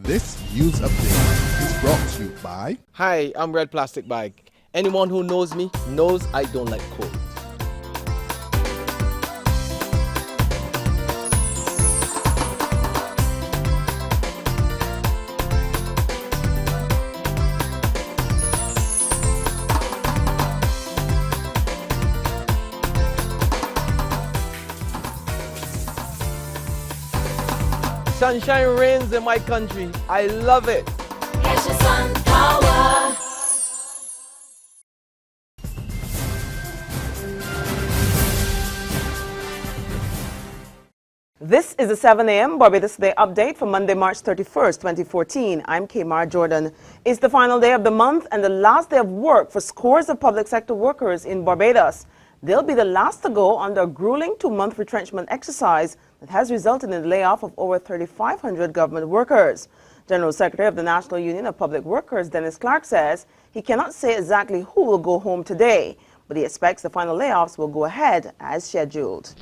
This news update is brought to you by... Hi, I'm Red Plastic Bag. Anyone who knows me knows I don't like cold. Sunshine reigns in my country. I love it. Sun power. This is the 7 a.m. Barbados Today update for Monday, March 31st, 2014. I'm Kmar Jordan. It's the final day of the month and the last day of work for scores of public sector workers in Barbados. They'll be the last to go under a grueling 2-month retrenchment exercise that has resulted in the layoff of over 3,500 government workers. General Secretary of the National Union of Public Workers, Dennis Clark, says he cannot say exactly who will go home today, but he expects the final layoffs will go ahead as scheduled.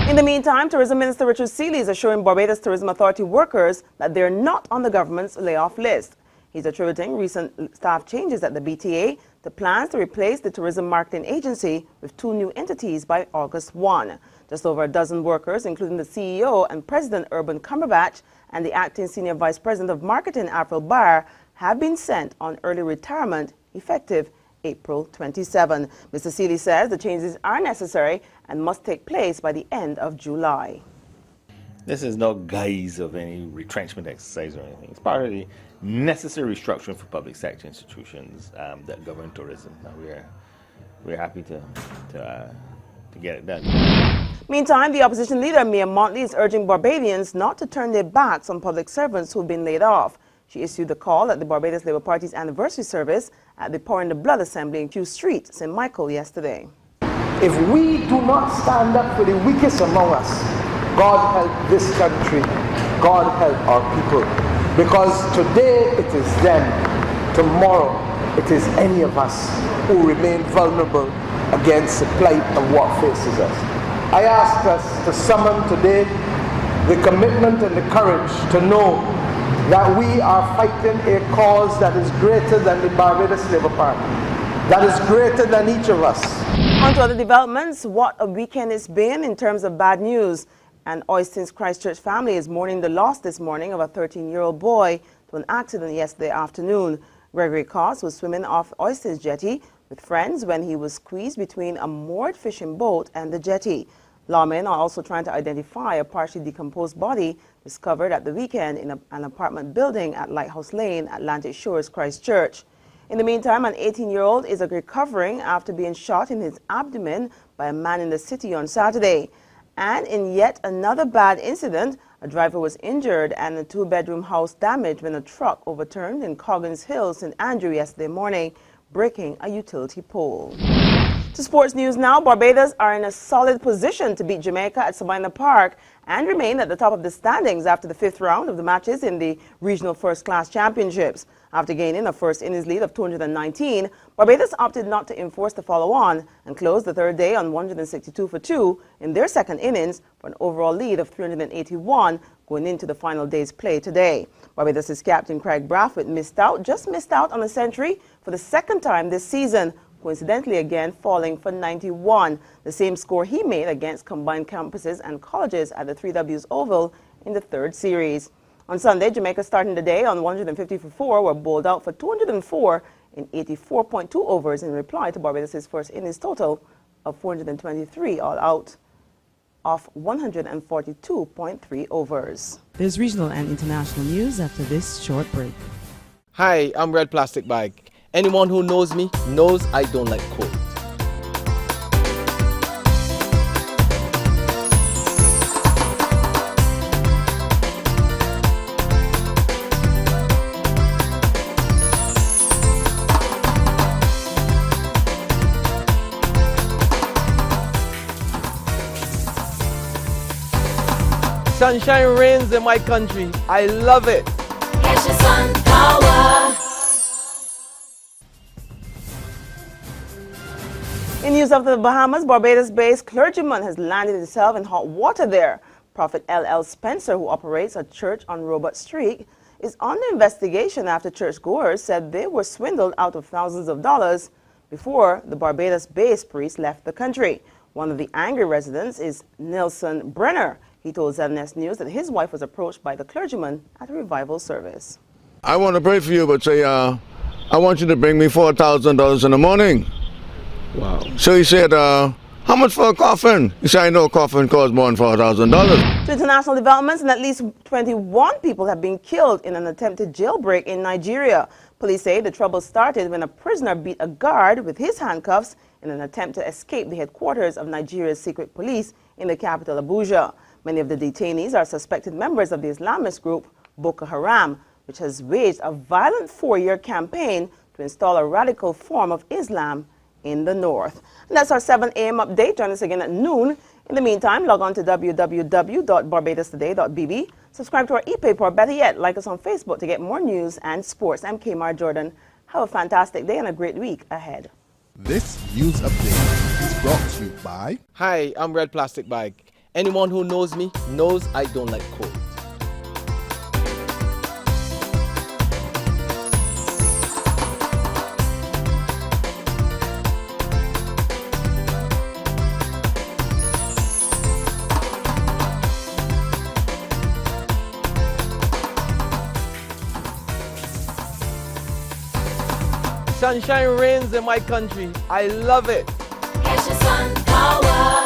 In the meantime, Tourism Minister Richard Seeley is assuring Barbados Tourism Authority workers that they're not on the government's layoff list. He's attributing recent staff changes at the BTA to plans to replace the Tourism Marketing Agency with 2 new entities by August 1. Just over a dozen workers, including the CEO and President Urban Cumberbatch and the Acting Senior Vice President of Marketing, April Barr, have been sent on early retirement effective April 27. Mr. Seeley says the changes are necessary and must take place by the end of July. This is no guise of any retrenchment exercise or anything. It's part of the necessary restructuring for public sector institutions that govern tourism. Now we're happy to get it done. Meantime, the opposition leader, Mia Montley, is urging Barbadians not to turn their backs on public servants who've been laid off. She issued the call at the Barbados Labour Party's anniversary service at the Pouring the Blood Assembly in Kew Street, St. Michael, yesterday. If we do not stand up for the weakest among us, God help this country, God help our people. Because today it is them, tomorrow it is any of us who remain vulnerable against the plight of what faces us. I ask us to summon today the commitment and the courage to know that we are fighting a cause that is greater than the Barbados Labour Party, that is greater than each of us. On to other developments, what a weekend it's been in terms of bad news. An Oyston's Christchurch family is mourning the loss this morning of a 13-year-old boy to an accident yesterday afternoon. Gregory Coss was swimming off Oyston's jetty with friends when he was squeezed between a moored fishing boat and the jetty. Lawmen are also trying to identify a partially decomposed body discovered at the weekend in an apartment building at Lighthouse Lane, Atlantic Shores, Christchurch. In the meantime, an 18-year-old is recovering after being shot in his abdomen by a man in the city on Saturday. And in yet another bad incident, a driver was injured and a 2-bedroom house damaged when a truck overturned in Coggins Hill, St. Andrew yesterday morning, breaking a utility pole. To sports news now, Barbados are in a solid position to beat Jamaica at Sabina Park and remain at the top of the standings after the 5th round of the matches in the Regional First Class Championships. After gaining a first innings lead of 219, Barbados opted not to enforce the follow-on and closed the third day on 162 for 2 in their second innings for an overall lead of 381 going into the final day's play today. Barbados' captain Craig Brathwaite just missed out on a century for the second time this season, coincidentally again falling for 91, the same score he made against combined campuses and colleges at the 3Ws Oval in the third series. On Sunday, Jamaica starting the day on 150 for 4 were bowled out for 204 in 84.2 overs in reply to Barbados' first innings total of 423 all out off 142.3 overs. There's regional and international news after this short break. Hi, I'm Red Plastic Bag. Anyone who knows me knows I don't like cold. Sunshine reigns in my country. I love it. Sun power. In news of the Bahamas, Barbados-based clergyman has landed himself in hot water there. Prophet L.L. Spencer, who operates a church on Robert Street, is under investigation after churchgoers said they were swindled out of thousands of dollars before the Barbados-based priest left the country. One of the angry residents is Nelson Brenner. He told ZNS News that his wife was approached by the clergyman at a revival service. I want to pray for you, but say, I want you to bring me $4,000 in the morning. Wow. So he said, how much for a coffin? He said, I know a coffin costs more than $4,000. To international developments, and at least 21 people have been killed in an attempted jailbreak in Nigeria. Police say the trouble started when a prisoner beat a guard with his handcuffs in an attempt to escape the headquarters of Nigeria's secret police in the capital, Abuja. Many of the detainees are suspected members of the Islamist group Boko Haram, which has waged a violent 4-year campaign to install a radical form of Islam in the north. And that's our 7 a.m. update. Join us again at noon. In the meantime, log on to www.barbadostoday.bb. Subscribe to our e-paper, or better yet, like us on Facebook to get more news and sports. I'm Kmar Jordan. Have a fantastic day and a great week ahead. This news update is brought to you by Hi, I'm Red Plastic Bag. Anyone who knows me knows I don't like cold. Sunshine reigns in my country. I love it. Catch the sun power.